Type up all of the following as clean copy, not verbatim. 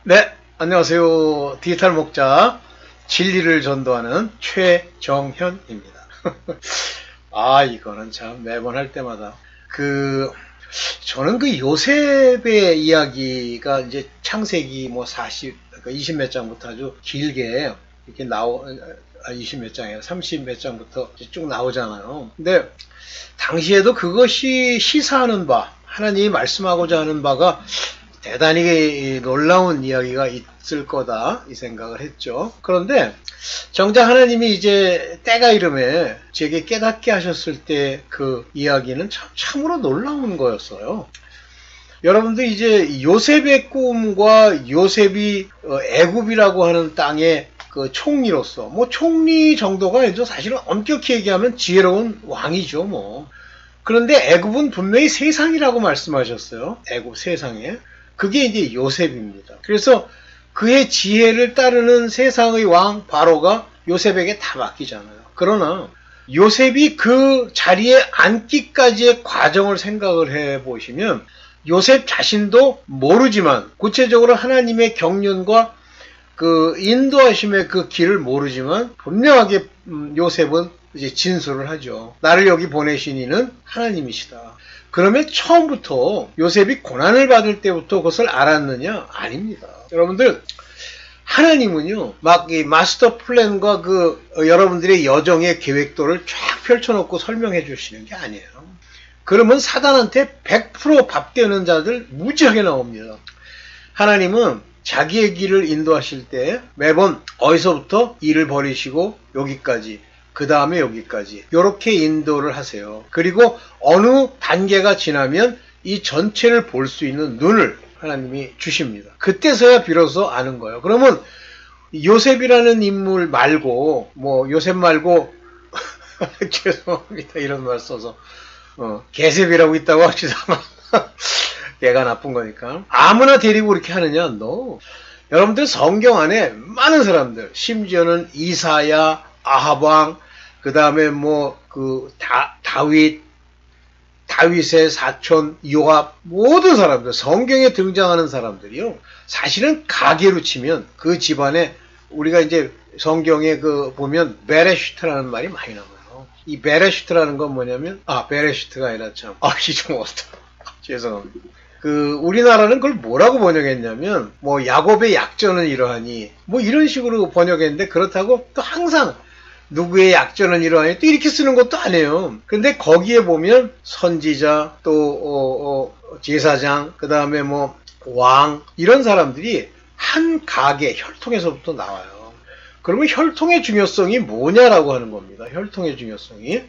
네, 안녕하세요. 디지털 목자 진리를 전도하는 최정현입니다. 이거는 참 매번 할 때마다 저는 요셉의 이야기가 이제 창세기 20 몇 장부터 아주 길게 이렇게 20 몇 장이에요. 30 몇 장부터 쭉 나오잖아요. 근데 당시에도 그것이 시사하는 바, 하나님이 말씀하고자 하는 바가 대단히 놀라운 이야기가 있을 거다 이 생각을 했죠. 그런데 정작 하나님이 이제 때가 이름에 제게 깨닫게 하셨을 때 그 이야기는 참으로 놀라운 거였어요. 여러분들 이제 요셉의 꿈과 요셉이 애굽이라고 하는 땅의 그 총리로서 총리 정도가 아니죠. 사실은 엄격히 얘기하면 지혜로운 왕이죠. 그런데 애굽은 분명히 세상이라고 말씀하셨어요. 애굽 세상에. 그게 이제 요셉입니다. 그래서 그의 지혜를 따르는 세상의 왕 바로가 요셉에게 다 맡기잖아요. 그러나 요셉이 그 자리에 앉기까지의 과정을 생각을 해보시면 요셉 자신도 모르지만, 구체적으로 하나님의 경륜과 그 인도하심의 그 길을 모르지만 분명하게 요셉은 이제 진술을 하죠. 나를 여기 보내신 이는 하나님이시다. 그러면 처음부터 요셉이 고난을 받을 때부터 그것을 알았느냐? 아닙니다. 여러분들, 하나님은요, 이 마스터 플랜과 여러분들의 여정의 계획도를 쫙 펼쳐놓고 설명해 주시는 게 아니에요. 그러면 사단한테 100% 밥되는 자들 무지하게 나옵니다. 하나님은 자기의 길을 인도하실 때 매번 어디서부터 일을 벌이시고 여기까지, 그 다음에 여기까지 이렇게 인도를 하세요. 그리고 어느 단계가 지나면 이 전체를 볼 수 있는 눈을 하나님이 주십니다. 그때서야 비로소 아는 거예요. 그러면 요셉이라는 인물 말고 요셉 말고 죄송합니다. 이런 말 써서 개셉이라고 있다고 합시다. 얘가 나쁜 거니까. 아무나 데리고 이렇게 하느냐? No. 여러분들 성경 안에 많은 사람들, 심지어는 이사야, 아합왕, 그 다음에 다윗의 사촌 요압, 모든 사람들, 성경에 등장하는 사람들이요, 사실은 가계로 치면 그 집안에, 우리가 이제 성경에 보면 베레시트라는 말이 많이 나와요. 이 베레시트라는 건 뭐냐면, 베레시트가 아니라 좀 죄송합니다. 우리나라는 그걸 뭐라고 번역했냐면, 야곱의 약전은 이러하니, 이런 식으로 번역했는데, 그렇다고 또 항상 누구의 약전은 이러하니 또 이렇게 쓰는 것도 아니에요. 근데 거기에 보면 선지자, 또 제사장, 그 다음에 왕, 이런 사람들이 한 가게, 혈통에서부터 나와요. 그러면 혈통의 중요성이 뭐냐라고 하는 겁니다. 혈통의 중요성이.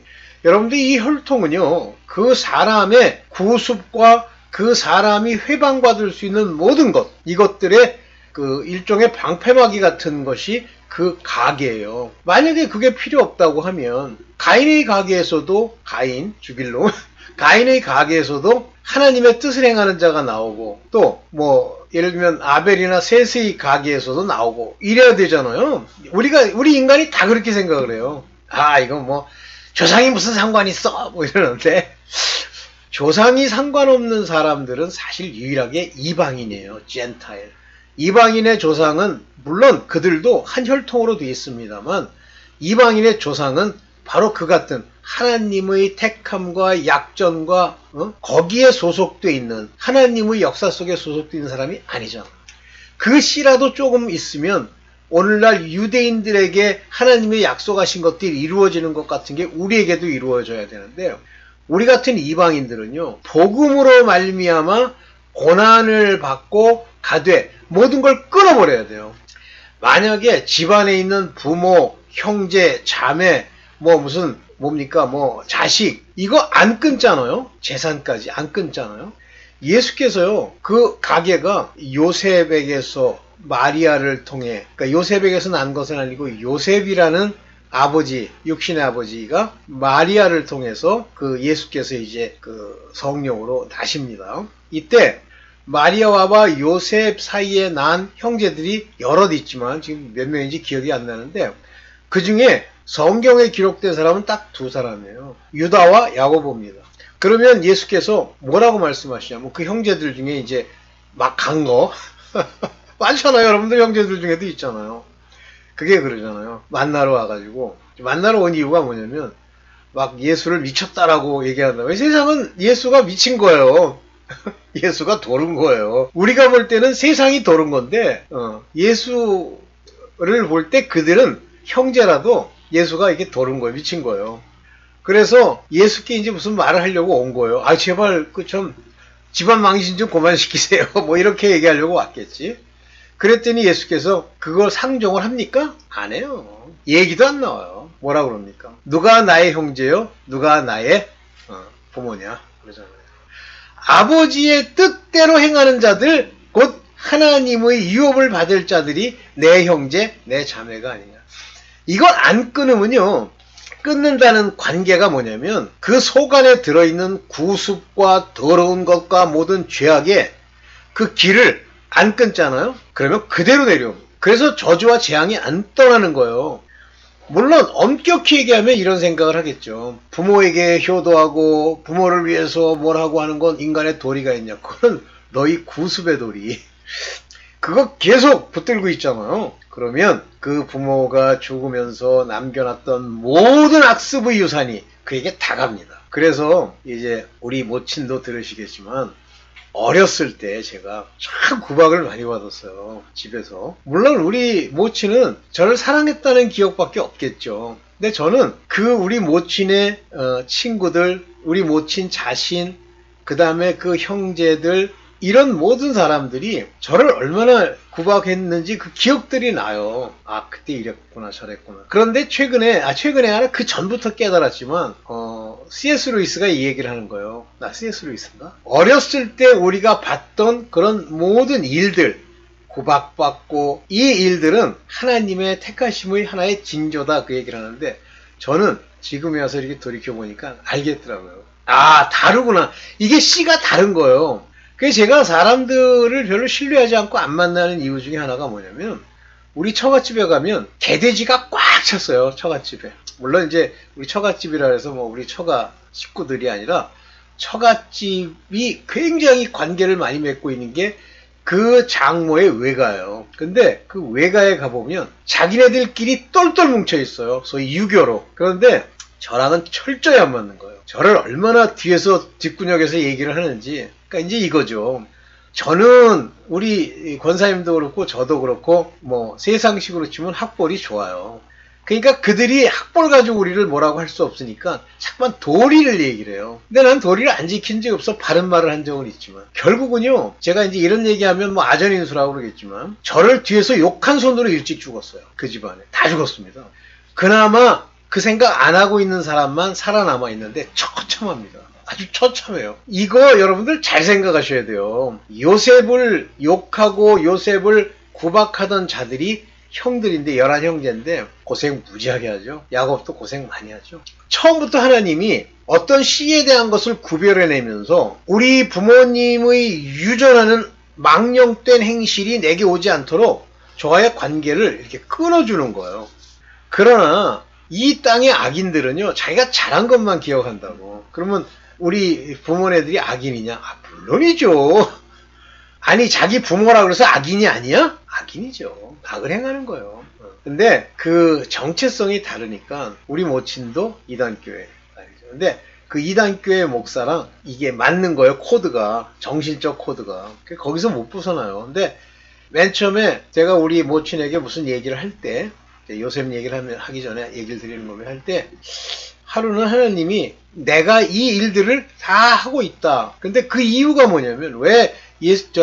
여러분들, 이 혈통은요, 그 사람의 구습과 그 사람이 회방받을 수 있는 모든 것, 이것들의 일종의 방패막이 같은 것이 그 가계예요. 만약에 그게 필요 없다고 하면 가인의 가계에서도 죽일 놈, 가인의 가계에서도 하나님의 뜻을 행하는 자가 나오고, 또 예를 들면 아벨이나 셋의 가계에서도 나오고 이래야 되잖아요. 우리 인간이 다 그렇게 생각을 해요. 이거 조상이 무슨 상관이 있어? 이러는데, 조상이 상관없는 사람들은 사실 유일하게 이방인이에요. 젠타일. 이방인의 조상은 물론 그들도 한 혈통으로 되어 있습니다만, 이방인의 조상은 바로 그 같은 하나님의 택함과 약전과 거기에 소속되어 있는, 하나님의 역사 속에 소속되어 있는 사람이 아니잖아. 그 씨라도 조금 있으면 오늘날 유대인들에게 하나님의 약속하신 것들이 이루어지는 것 같은 게 우리에게도 이루어져야 되는데, 우리 같은 이방인들은요, 복음으로 말미암아 고난을 받고 가되 모든 걸 끊어버려야 돼요. 만약에 집안에 있는 부모, 형제, 자매, 자식, 이거 안 끊잖아요. 재산까지 안 끊잖아요. 예수께서요, 그 가게가 요셉에게서 마리아를 통해, 그러니까 요셉에게서 난 것은 아니고 요셉이라는 아버지, 육신의 아버지가 마리아를 통해서 예수께서 이제 성령으로 나십니다. 이때 마리아와 요셉 사이에 난 형제들이 여럿 있지만 지금 몇 명인지 기억이 안 나는데, 그 중에 성경에 기록된 사람은 딱 두 사람이에요. 유다와 야고보입니다. 그러면 예수께서 뭐라고 말씀하시냐면, 그 형제들 중에 이제 막 간 거 많잖아요. 여러분들 형제들 중에도 있잖아요. 그게 그러잖아요. 만나러 와가지고 만나러 온 이유가 뭐냐면 막 예수를 미쳤다라고 얘기한다. 세상은 예수가 미친 거예요. 예수가 도른 거예요. 우리가 볼 때는 세상이 도른 건데 예수를 볼 때 그들은 형제라도 예수가 이게 도른 거예요. 미친 거예요. 그래서 예수께 이제 무슨 말을 하려고 온 거예요. 아 제발 그 좀 집안 망신 좀 그만 시키세요. 뭐 이렇게 얘기하려고 왔겠지. 그랬더니 예수께서 그걸 상종을 합니까? 안 해요. 얘기도 안 나와요. 뭐라 그럽니까? 누가 나의 형제요? 누가 나의 부모냐? 그러잖아요. 아버지의 뜻대로 행하는 자들, 곧 하나님의 유업을 받을 자들이 내 형제, 내 자매가 아니냐. 이걸 안 끊으면요. 끊는다는 관계가 뭐냐면 그 속 안에 들어있는 구습과 더러운 것과 모든 죄악의 그 길을 안 끊잖아요. 그러면 그대로 내려옵니다. 그래서 저주와 재앙이 안 떠나는 거예요. 물론 엄격히 얘기하면 이런 생각을 하겠죠. 부모에게 효도하고 부모를 위해서 뭘 하고 하는 건 인간의 도리가 있냐. 그건 너희 구습의 도리. 그거 계속 붙들고 있잖아요. 그러면 그 부모가 죽으면서 남겨놨던 모든 악습의 유산이 그에게 다 갑니다. 그래서 이제 우리 모친도 들으시겠지만 어렸을 때 제가 참 구박을 많이 받았어요. 집에서. 물론 우리 모친은 저를 사랑했다는 기억밖에 없겠죠. 근데 저는 그 우리 모친의 친구들, 우리 모친 자신, 그 다음에 그 형제들, 이런 모든 사람들이 저를 얼마나 구박했는지 그 기억들이 나요. 아 그때 이랬구나 저랬구나. 그런데 최근에 아니라 그 전부터 깨달았지만 C.S. 루이스가 이 얘기를 하는 거예요. 나 C.S. 루이스인가? 어렸을 때 우리가 봤던 그런 모든 일들, 구박받고 이 일들은 하나님의 택하심의 하나의 징조다, 그 얘기를 하는데 저는 지금에 와서 이렇게 돌이켜보니까 알겠더라고요. 아 다르구나. 이게 씨가 다른 거예요. 그래서 제가 사람들을 별로 신뢰하지 않고 안 만나는 이유 중에 하나가 뭐냐면 우리 처갓집에 가면 개돼지가 꽉 찼어요. 처갓집에. 물론 이제 우리 처갓집이라 해서 뭐 우리 처가 식구들이 아니라 처갓집이 굉장히 관계를 많이 맺고 있는 게 그 장모의 외가예요. 근데 그 외가에 가보면 자기네들끼리 똘똘 뭉쳐 있어요. 소위 유교로. 그런데 저랑은 철저히 안 맞는 거예요. 저를 얼마나 뒤에서 뒷구녕에서 얘기를 하는지. 그러니까 이제 이거죠. 저는 우리 권사님도 그렇고 저도 그렇고 뭐 세상식으로 치면 학벌이 좋아요. 그러니까 그들이 학벌 가지고 우리를 뭐라고 할 수 없으니까 자꾸만 도리를 얘기를 해요. 근데 난 도리를 안 지킨 적이 없어. 바른 말을 한 적은 있지만 결국은요, 제가 이제 이런 얘기하면 뭐 아전인수라고 그러겠지만 저를 뒤에서 욕한 손으로 일찍 죽었어요. 그 집안에 다 죽었습니다. 그나마 그 생각 안 하고 있는 사람만 살아남아 있는데 처참합니다. 아주 처참해요. 이거 여러분들 잘 생각하셔야 돼요. 요셉을 욕하고 요셉을 구박하던 자들이 형들인데 11형제인데 고생 무지하게 하죠. 야곱도 고생 많이 하죠. 처음부터 하나님이 어떤 씨에 대한 것을 구별해내면서 우리 부모님의 유전하는 망령된 행실이 내게 오지 않도록 저와의 관계를 이렇게 끊어주는 거예요. 그러나 이 땅의 악인들은요, 자기가 잘한 것만 기억한다고. 그러면 우리 부모네들이 악인이냐? 아, 물론이죠. 아니 자기 부모라 그래서 악인이 아니야? 악인이죠. 악을 행하는 거예요. 근데 그 정체성이 다르니까 우리 모친도 이단교회. 근데 그 이단교회 목사랑 이게 맞는 거예요. 코드가. 정신적 코드가. 거기서 못 벗어나요. 근데 맨 처음에 제가 우리 모친에게 무슨 얘기를 할 때, 요셉 얘기를 하기 전에 얘기를 드리는 거면 할 때, 하루는 하나님이 내가 이 일들을 다 하고 있다. 근데 그 이유가 뭐냐면 왜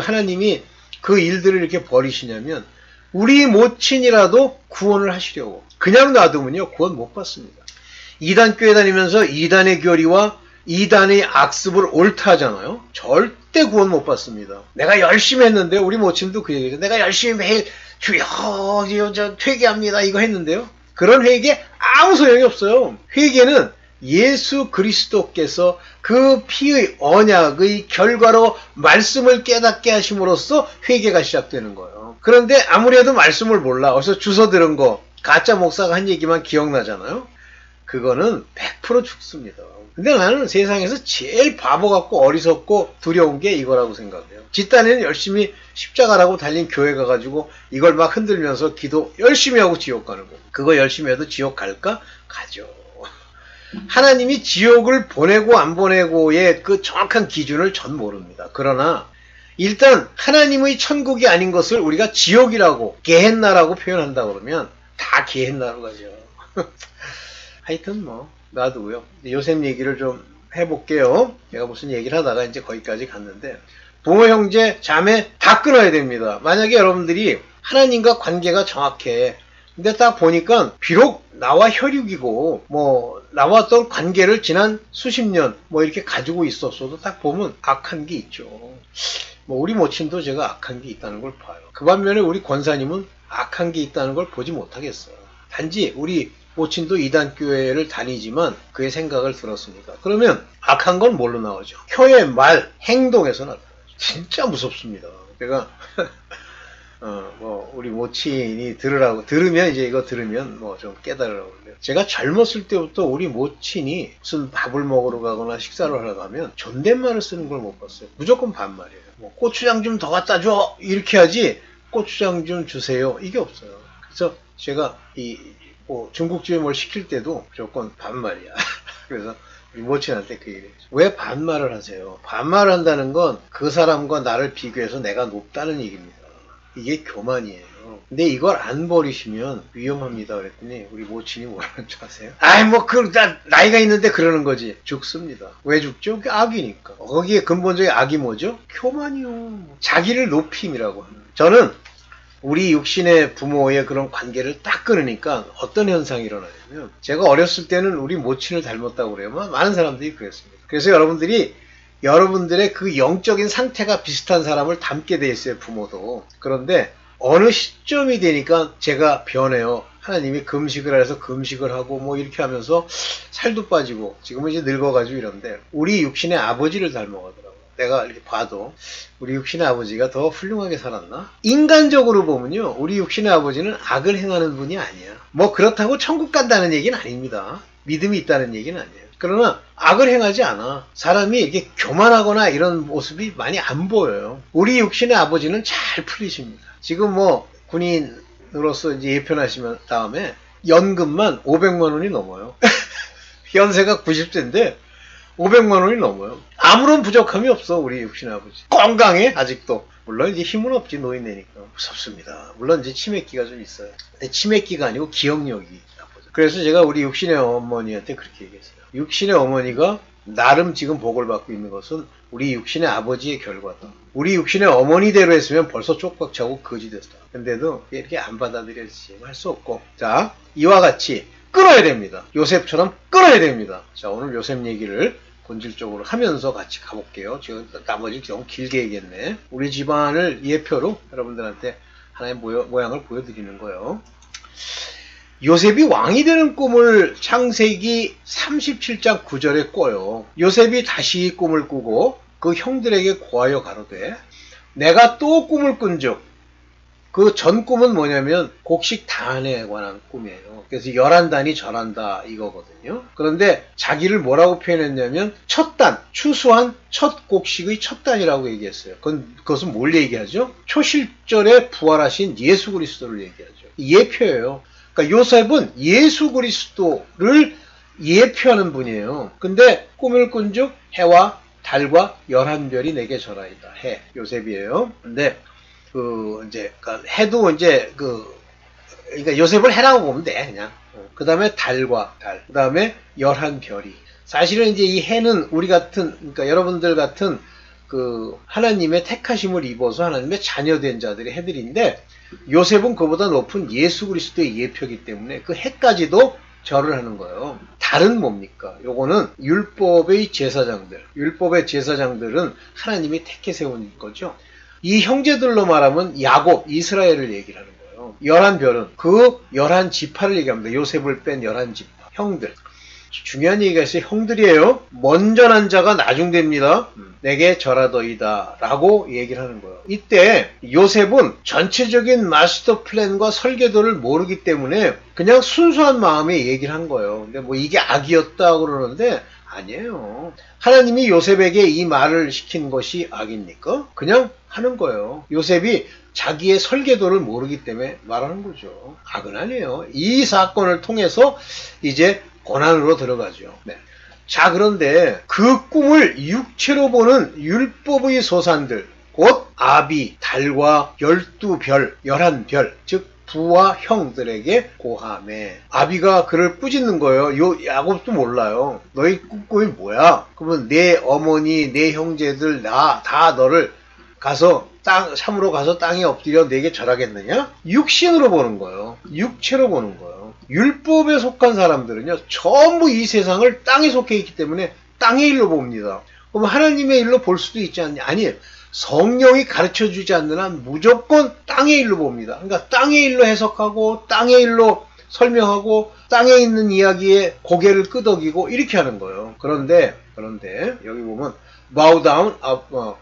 하나님이 그 일들을 이렇게 버리시냐면 우리 모친이라도 구원을 하시려고. 그냥 놔두면요 구원 못 받습니다. 이단교회 다니면서 이단의 교리와 이단의 악습을 옳다 하잖아요. 절대 구원 못 받습니다. 내가 열심히 했는데 우리 모친도 그 얘기죠. 내가 열심히 매일 주여 저 회개합니다 이거 했는데요. 그런 회개 아무 소용이 없어요. 회개는 예수 그리스도께서 그 피의 언약의 결과로 말씀을 깨닫게 하심으로써 회개가 시작되는 거예요. 그런데 아무래도 말씀을 몰라. 어디서 주워 들은 거 가짜 목사가 한 얘기만 기억나잖아요. 그거는 100% 죽습니다. 근데 나는 세상에서 제일 바보 같고 어리석고 두려운 게 이거라고 생각해요. 뒷단에는 열심히 십자가라고 달린 교회 가가지고 이걸 막 흔들면서 기도 열심히 하고 지옥 가는 거. 그거 열심히 해도 지옥 갈까? 가죠. 하나님이 지옥을 보내고 안 보내고의 그 정확한 기준을 전 모릅니다. 그러나 일단 하나님의 천국이 아닌 것을 우리가 지옥이라고 게헨나라고 표현한다 그러면 다 게헨나로 가죠. 하여튼 뭐 놔두고요. 요셉 얘기를 좀 해볼게요. 제가 무슨 얘기를 하다가 이제 거기까지 갔는데 부모, 형제, 자매 다 끊어야 됩니다. 만약에 여러분들이 하나님과 관계가 정확해. 근데 딱 보니까 비록 나와 혈육이고 뭐 나왔던 관계를 지난 수십 년 뭐 이렇게 가지고 있었어도 딱 보면 악한 게 있죠. 뭐 우리 모친도 제가 악한 게 있다는 걸 봐요. 그 반면에 우리 권사님은 악한 게 있다는 걸 보지 못하겠어요. 단지 우리 모친도 이단교회를 다니지만 그의 생각을 들었으니까. 그러면 악한 건 뭘로 나오죠? 혀의 말, 행동에서 나타나죠. 진짜 무섭습니다. 제가 우리 모친이 들으면 이제 이거 들으면 뭐 좀 깨달으라고 그래요. 제가 젊었을 때부터 우리 모친이 무슨 밥을 먹으러 가거나 식사를 하러 가면 존댓말을 쓰는 걸 못 봤어요. 무조건 반말이에요. 뭐 고추장 좀 더 갖다 줘! 이렇게 하지, 고추장 좀 주세요. 이게 없어요. 그래서 제가 중국집에 뭘 시킬 때도 무조건 반말이야. 그래서 우리 모친한테 그 얘기를 했죠. 왜 반말을 하세요? 반말을 한다는 건 그 사람과 나를 비교해서 내가 높다는 얘기입니다. 이게 교만이에요. 근데 이걸 안 버리시면 위험합니다. 그랬더니 우리 모친이 뭐라는 줄 아세요? 나이가 있는데 그러는 거지. 죽습니다. 왜 죽죠? 그게 악이니까. 거기에 근본적인 악이 뭐죠? 교만이요. 자기를 높임이라고 하는. 저는 우리 육신의 부모의 그런 관계를 딱 끊으니까 어떤 현상이 일어나냐면, 제가 어렸을 때는 우리 모친을 닮았다고 그래요. 많은 사람들이 그랬습니다. 그래서 여러분들의 그 영적인 상태가 비슷한 사람을 닮게 돼 있어요, 부모도. 그런데 어느 시점이 되니까 제가 변해요. 하나님이 금식을 해서 금식을 하고 뭐 이렇게 하면서 살도 빠지고, 지금은 이제 늙어가지고 이런데 우리 육신의 아버지를 닮아가더라고요. 내가 이렇게 봐도 우리 육신의 아버지가 더 훌륭하게 살았나? 인간적으로 보면요, 우리 육신의 아버지는 악을 행하는 분이 아니야. 뭐 그렇다고 천국 간다는 얘기는 아닙니다. 믿음이 있다는 얘기는 아니에요. 그러나 악을 행하지 않아. 사람이 이렇게 교만하거나 이런 모습이 많이 안 보여요. 우리 육신의 아버지는 잘 풀리십니다. 지금 뭐 군인으로서 이제 예편하시면 다음에 연금만 500만 원이 넘어요. 연세가 90세인데 500만 원이 넘어요. 아무런 부족함이 없어, 우리 육신의 아버지. 건강해, 아직도. 물론 이제 힘은 없지, 노인네니까. 무섭습니다. 물론 이제 치매기가 좀 있어요. 근데 치매기가 아니고 기억력이 나쁘죠. 그래서 제가 우리 육신의 어머니한테 그렇게 얘기했어요. 육신의 어머니가 나름 지금 복을 받고 있는 것은 우리 육신의 아버지의 결과다. 우리 육신의 어머니대로 했으면 벌써 쪽박 차고 거지 됐다. 근데도 이렇게 안 받아들여지지. 할 수 없고. 자, 이와 같이 끊어야 됩니다. 요셉처럼 끊어야 됩니다. 자, 오늘 요셉 얘기를 본질적으로 하면서 같이 가볼게요. 지금 나머지 너무 길게 얘기했네. 우리 집안을 예표로 여러분들한테 하나의 모양을 보여드리는 거예요. 요셉이 왕이 되는 꿈을 창세기 37장 9절에 꿔요. 요셉이 다시 꿈을 꾸고 그 형들에게 고하여 가로되, 내가 또 꿈을 꾼즉, 그 전 꿈은 뭐냐면 곡식 단에 관한 꿈이에요. 그래서 11단이 절한다 이거거든요. 그런데 자기를 뭐라고 표현했냐면 첫 단, 추수한 첫 곡식의 첫 단이라고 얘기했어요. 그것은 뭘 얘기하죠? 초실절에 부활하신 예수 그리스도를 얘기하죠. 예표예요. 그러니까 요셉은 예수 그리스도를 예표하는 분이에요. 근데 꿈을 꾼즉 해와 달과 11별이 내게 절하이다. 해, 요셉이에요. 근데 그러니까 해도 그러니까 요셉을 해라고 보면 돼, 그냥. 그 다음에 달과 달, 그 다음에 11별이. 사실은 이제 이 해는 그러니까 여러분들 같은 하나님의 택하심을 입어서 하나님의 자녀된 자들의 해들인데, 요셉은 그보다 높은 예수 그리스도의 예표이기 때문에 그 해까지도 절을 하는 거예요. 달은 뭡니까? 요거는 율법의 제사장들은 하나님이 택해 세운 거죠. 이 형제들로 말하면 야곱, 이스라엘을 얘기를 하는 거예요. 11별은 그 11지파를 얘기합니다. 요셉을 뺀 11지파, 형들. 중요한 얘기가 있어요. 형들이에요. 먼저 난 자가 나중됩니다. 내게 절하더이다 라고 얘기를 하는 거예요. 이때 요셉은 전체적인 마스터 플랜과 설계도를 모르기 때문에 그냥 순수한 마음에 얘기를 한 거예요. 근데 뭐 이게 악이었다 그러는데 아니에요. 하나님이 요셉에게 이 말을 시킨 것이 악입니까? 그냥 하는 거예요. 요셉이 자기의 설계도를 모르기 때문에 말하는 거죠. 악은 아니에요. 이 사건을 통해서 이제 고난으로 들어가죠. 네. 자, 그런데 그 꿈을 육체로 보는 율법의 소산들, 곧 아비, 달과 12별, 11별, 즉 부와 형들에게 고하매. 아비가 그를 꾸짖는 거예요. 야곱도 몰라요. 너희 꿈이 뭐야? 그러면 내 어머니, 내 형제들 다 너를 가서 참으로 가서 땅에 엎드려 내게 절하겠느냐? 육신으로 보는 거예요. 육체로 보는 거예요. 율법에 속한 사람들은요, 전부 이 세상을 땅에 속해 있기 때문에 땅의 일로 봅니다. 그럼 하나님의 일로 볼 수도 있지 않냐? 아니에요. 성령이 가르쳐주지 않는 한 무조건 땅의 일로 봅니다. 그러니까 땅의 일로 해석하고 땅의 일로 설명하고 땅에 있는 이야기에 고개를 끄덕이고 이렇게 하는 거예요. 그런데 여기 보면 bow down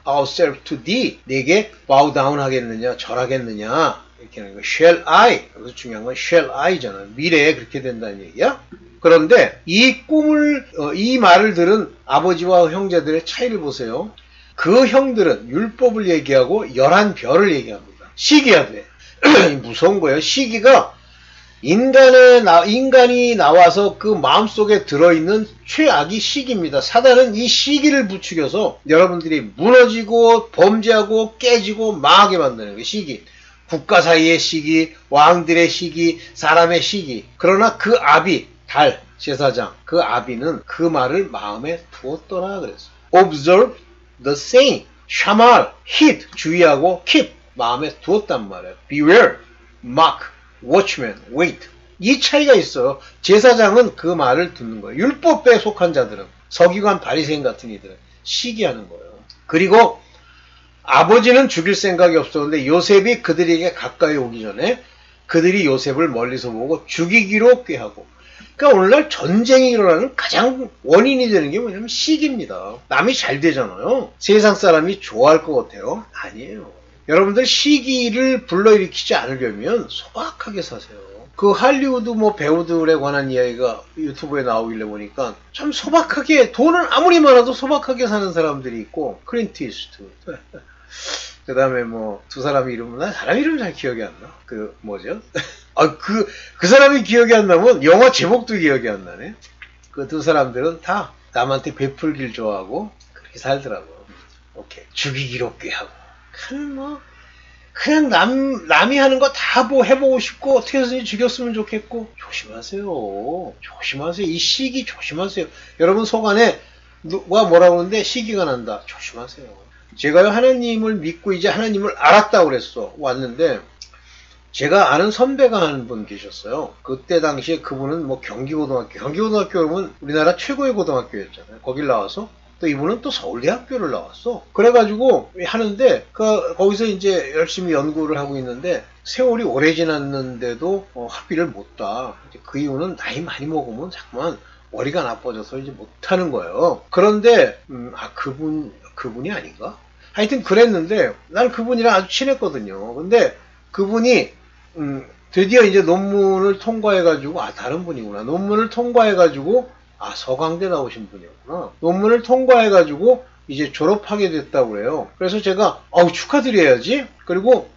ourselves to thee, 내게 bow down 하겠느냐, 절하겠느냐 이렇게 하는 거. shall I, 여기서 중요한 건 shall I잖아요. 미래에 그렇게 된다는 얘기야. 그런데 이 말을 들은 아버지와 형제들의 차이를 보세요. 그 형들은 율법을 얘기하고 11별을 얘기합니다. 시기야 돼. 무서운 거예요. 시기가 인간이 나와서 그 마음속에 들어있는 최악이 시기입니다. 사단은 이 시기를 부추겨서 여러분들이 무너지고 범죄하고 깨지고 망하게 만드는 거예요. 시기. 국가 사이의 시기, 왕들의 시기, 사람의 시기. 그러나 그 아비, 달, 제사장, 그 아비는 그 말을 마음에 두었더라 그랬어요. Observe the saying, 샤말, hit, 주의하고 keep, 마음에 두었단 말이에요. Beware, mark, watchman, wait. 이 차이가 있어요. 제사장은 그 말을 듣는 거예요. 율법에 속한 자들은, 서기관 바리새인 같은 이들은 시기하는 거예요. 그리고 아버지는 죽일 생각이 없었는데 요셉이 그들에게 가까이 오기 전에 그들이 요셉을 멀리서 보고 죽이기로 꾀하고. 그러니까 오늘날 전쟁이 일어나는 가장 원인이 되는 게 뭐냐면 시기입니다. 남이 잘 되잖아요. 세상 사람이 좋아할 것 같아요? 아니에요. 여러분들 시기를 불러일으키지 않으려면 소박하게 사세요. 그 할리우드 배우들에 관한 이야기가 유튜브에 나오길래 보니까 참 소박하게, 돈은 아무리 많아도 소박하게 사는 사람들이 있고, 클린트 이스트우드. 그 다음에 두 사람 이름은, 난 사람 이름 잘 기억이 안 나. 뭐죠? 그 사람이 기억이 안 나면 영화 제목도 기억이 안 나네. 그 두 사람들은 다 남한테 베풀길 좋아하고 그렇게 살더라고요. 오케이. 죽이기로 꾀하고. 그냥 남이 하는 거 다 해보고 싶고 어떻게 해서든지 죽였으면 좋겠고. 조심하세요. 이 시기 조심하세요. 여러분 속 안에 누가 뭐라고 하는데 시기가 난다. 조심하세요. 제가요, 하나님을 믿고 이제 하나님을 알았다고 그랬어. 왔는데 제가 아는 선배가 한 분 계셨어요. 그때 당시에 그분은 경기고등학교 그러면 우리나라 최고의 고등학교였잖아요. 거길 나와서 또 이분은 또 서울대학교를 나왔어. 그래가지고 하는데 거기서 이제 열심히 연구를 하고 있는데 세월이 오래 지났는데도 학비를 못 따. 그 이유는 나이 많이 먹으면 자꾸만 머리가 나빠져서 이제 못하는 거예요. 그런데 그분이 아닌가? 하여튼 그랬는데 난 그분이랑 아주 친했거든요. 근데 그분이 드디어 이제 논문을 통과해가지고 다른 분이구나. 논문을 통과해가지고 서강대 나오신 분이었구나. 논문을 통과해가지고 이제 졸업하게 됐다고 그래요. 그래서 제가 축하드려야지. 그리고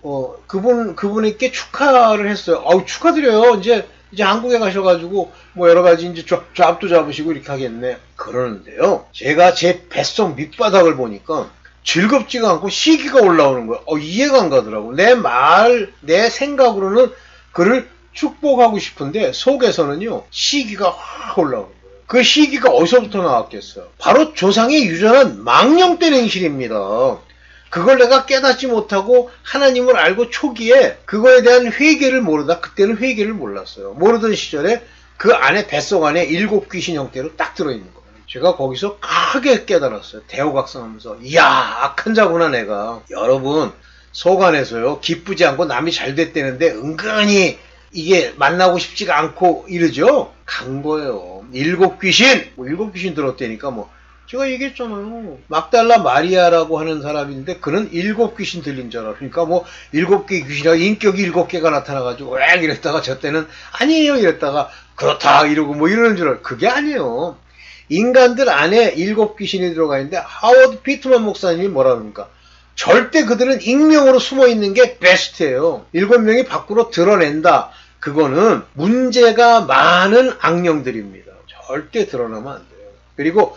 그분에게 축하를 했어요. 축하드려요. 이제 한국에 가셔가지고 여러 가지 이제 잡도 잡으시고 이렇게 하겠네. 그러는데요. 제가 제 뱃속 밑바닥을 보니까 즐겁지가 않고 시기가 올라오는 거예요. 이해가 안 가더라고. 내 생각으로는 그를 축복하고 싶은데 속에서는요, 시기가 확 올라오는 거예요. 그 시기가 어디서부터 나왔겠어요? 바로 조상의 유전한 망령된 행실입니다. 그걸 내가 깨닫지 못하고 하나님을 알고 초기에 그거에 대한 회개를 모르다, 그때는 회개를 몰랐어요. 모르던 시절에 그 안에, 뱃속 안에 7 귀신 형태로 딱 들어있는 거예요. 제가 거기서 크게 깨달았어요. 대호각성하면서, 이야, 악한 자구나 내가. 여러분, 속 안에서요, 기쁘지 않고 남이 잘 됐다는데 은근히 이게 만나고 싶지가 않고 이러죠? 간 거예요. 7 귀신! 7 귀신 들었다니까 제가 얘기했잖아요. 막달라 마리아라고 하는 사람인데 그는 7 귀신 들린 줄 알아. 그러니까 7개 귀신이라 인격이 7개가 나타나가지고 이랬다가 저 때는 아니에요 이랬다가 그렇다 이러고 이러는 줄 알아. 그게 아니에요. 인간들 안에 7 귀신이 들어가 있는데 하워드 피트만 목사님이 뭐라 그럽니까? 절대 그들은 익명으로 숨어 있는 게 베스트예요. 7명이 밖으로 드러낸다. 그거는 문제가 많은 악령들입니다. 절대 드러나면 안 돼요. 그리고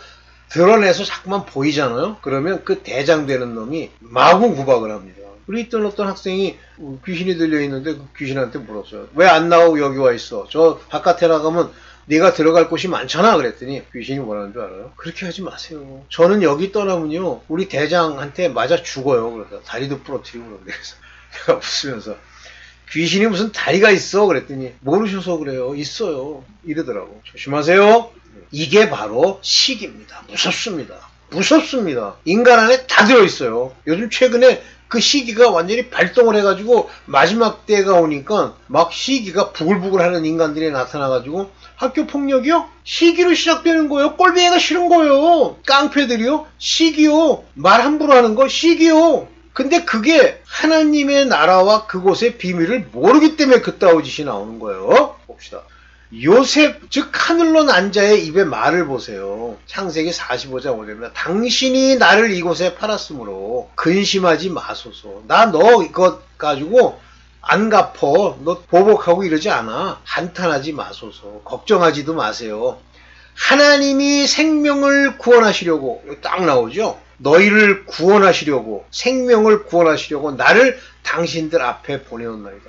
드러내서 자꾸만 보이잖아요. 그러면 그 대장되는 놈이 마구 구박을 합니다. 우리 있던 어떤 학생이 귀신이 들려있는데 그 귀신한테 물었어요. 왜 안 나오고 여기 와 있어? 저 바깥에 나가면 네가 들어갈 곳이 많잖아. 그랬더니 귀신이 뭐라는 줄 알아요? 그렇게 하지 마세요. 저는 여기 떠나면요 우리 대장한테 맞아 죽어요. 그래서 다리도 부러뜨리고 그러는데 그래서 내가 웃으면서 귀신이 무슨 다리가 있어? 그랬더니 모르셔서 그래요. 있어요. 이러더라고. 조심하세요. 이게 바로 시기입니다. 무섭습니다. 무섭습니다. 인간 안에 다 들어있어요. 요즘 최근에 그 시기가 완전히 발동을 해가지고 마지막 때가 오니까 막 시기가 부글부글 하는 인간들이 나타나가지고 학교 폭력이요? 시기로 시작되는 거예요. 꼴배기가 싫은 거예요. 깡패들이요? 시기요. 말 함부로 하는 거 시기요. 근데 그게 하나님의 나라와 그곳의 비밀을 모르기 때문에 그따위 짓이 나오는 거예요. 봅시다. 요셉, 즉 하늘로 난 자의 입의 말을 보세요. 창세기 45장 5절입니다. 당신이 나를 이곳에 팔았으므로 근심하지 마소서. 나 너 이것 가지고 안 갚어. 너 보복하고 이러지 않아. 한탄하지 마소서. 걱정하지도 마세요. 하나님이 생명을 구원하시려고, 딱 나오죠. 너희를 구원하시려고, 생명을 구원하시려고 나를 당신들 앞에 보내었나이다.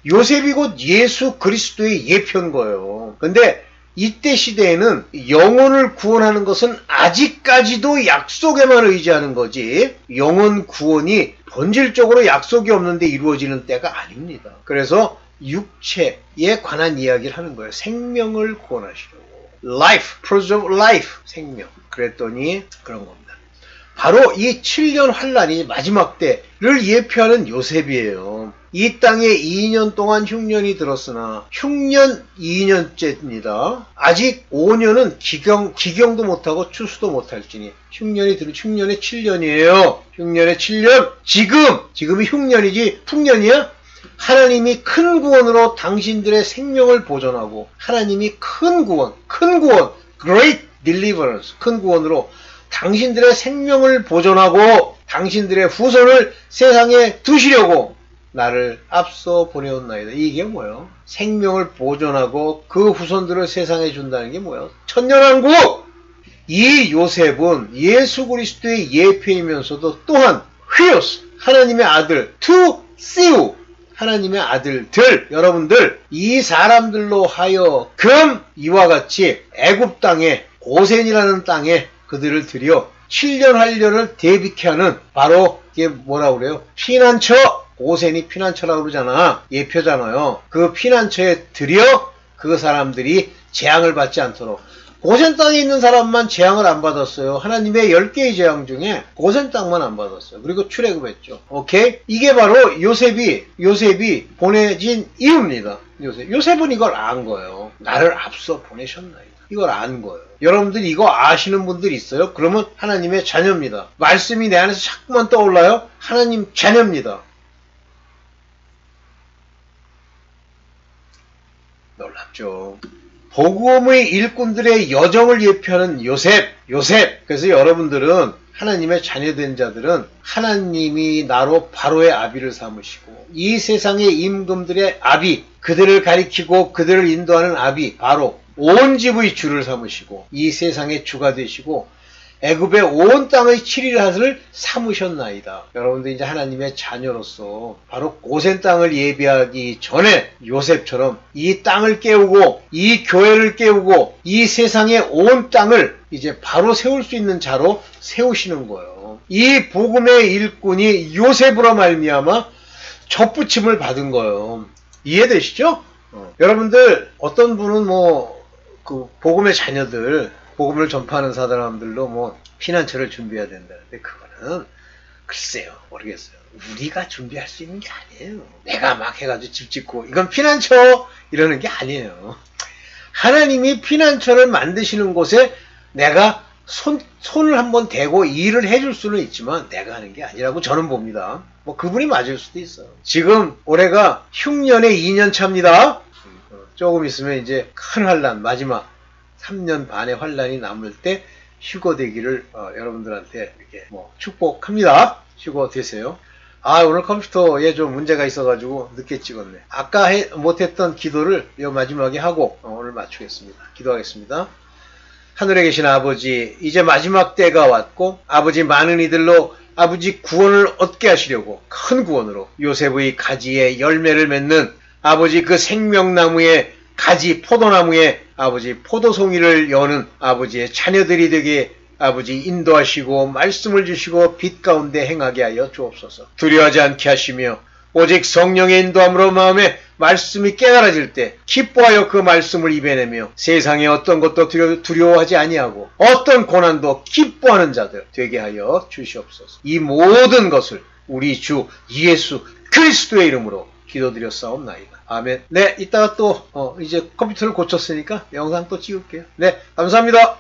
요셉이 곧 예수 그리스도의 예표인 거예요. 근데 이때 시대에는 영혼을 구원하는 것은 아직까지도 약속에만 의지하는 거지 영혼 구원이 본질적으로 약속이 없는데 이루어지는 때가 아닙니다. 그래서 육체에 관한 이야기를 하는 거예요. 생명을 구원하시려고. Life, preserve life, 생명. 그랬더니 그런 겁니다. 바로 이 7년 환란이 마지막 때를 예표하는 요셉이에요. 이 땅에 2년 동안 흉년이 들었으나 흉년 2년째입니다. 아직 5년은 기경도 못하고 추수도 못할지니 흉년의 7년이에요. 흉년의 7년. 지금이 흉년이지 풍년이야? 하나님이 큰 구원으로 당신들의 생명을 보존하고 하나님이 큰 구원, great deliverance, 큰 구원으로 당신들의 생명을 보존하고 당신들의 후손을 세상에 두시려고 나를 앞서 보내었나이다. 이게 뭐예요? 생명을 보존하고 그 후손들을 세상에 준다는 게 뭐예요? 천년왕국! 이 요셉은 예수 그리스도의 예표이면서도 또한 휘오스, 하나님의 아들, 투 시우, 하나님의 아들들, 여러분들, 이 사람들로 하여금 이와 같이 애굽 땅에, 고센이라는 땅에 그들을 들여 7년 환란을 대비케 하는 바로 이게 뭐라고 그래요? 피난처! 고센이 피난처라고 그러잖아. 예표잖아요. 그 피난처에 들여 그 사람들이 재앙을 받지 않도록. 고센 땅에 있는 사람만 재앙을 안 받았어요. 하나님의 10개의 재앙 중에 고센 땅만 안 받았어요. 그리고 출애굽했죠. 오케이? 이게 바로 요셉이 보내진 이유입니다. 요셉은 이걸 안 거예요. 나를 앞서 보내셨나이다. 이걸 안 거예요. 여러분들 이거 아시는 분들 있어요? 그러면 하나님의 자녀입니다. 말씀이 내 안에서 자꾸만 떠올라요? 하나님 자녀입니다. 놀랍죠. 복음의 일꾼들의 여정을 예표하는 요셉. 그래서 여러분들은 하나님의 자녀된 자들은 하나님이 나로 바로의 아비를 삼으시고 이 세상의 임금들의 아비, 그들을 가리키고 그들을 인도하는 아비, 바로 온 집의 주를 삼으시고 이 세상의 주가 되시고 애굽의 온 땅의 7일 하늘을 삼으셨나이다. 여러분들 이제 하나님의 자녀로서 바로 고센 땅을 예비하기 전에 요셉처럼 이 땅을 깨우고 이 교회를 깨우고 이 세상의 온 땅을 이제 바로 세울 수 있는 자로 세우시는 거예요. 이 복음의 일꾼이 요셉으로 말미암아 접붙임을 받은 거예요. 이해되시죠? 여러분들 어떤 분은 그 복음의 자녀들, 복음을 전파하는 사람들도 피난처를 준비해야 된다는데 그거는 글쎄요, 모르겠어요. 우리가 준비할 수 있는 게 아니에요. 내가 막 해가지고 집 짓고 이건 피난처 이러는 게 아니에요. 하나님이 피난처를 만드시는 곳에 내가 손을 한번 대고 일을 해줄 수는 있지만 내가 하는 게 아니라고 저는 봅니다. 그분이 맞을 수도 있어요. 지금 올해가 흉년의 2년 차입니다. 조금 있으면 이제 큰 환란 마지막 3년 반의 환란이 남을 때 휴거 되기를 여러분들한테 이렇게 축복합니다. 휴거 되세요. 오늘 컴퓨터에 좀 문제가 있어가지고 늦게 찍었네. 아까 못했던 기도를 마지막에 하고 오늘 마치겠습니다. 기도하겠습니다. 하늘에 계신 아버지, 이제 마지막 때가 왔고 아버지 많은 이들로 아버지 구원을 얻게 하시려고 큰 구원으로 요셉의 가지에 열매를 맺는 아버지 그 생명나무의 가지 포도나무에 아버지 포도송이를 여는 아버지의 자녀들이 되게 아버지 인도하시고 말씀을 주시고 빛 가운데 행하게 하여 주옵소서. 두려워하지 않게 하시며 오직 성령의 인도함으로 마음에 말씀이 깨달아질 때 기뻐하여 그 말씀을 입에내며 세상에 어떤 것도 두려워하지 아니하고 어떤 고난도 기뻐하는 자들 되게 하여 주시옵소서. 이 모든 것을 우리 주 예수 그리스도의 이름으로 기도드렸사옵나이다. 아멘. 네, 이따가 또 이제 컴퓨터를 고쳤으니까 영상 또 찍을게요. 네, 감사합니다.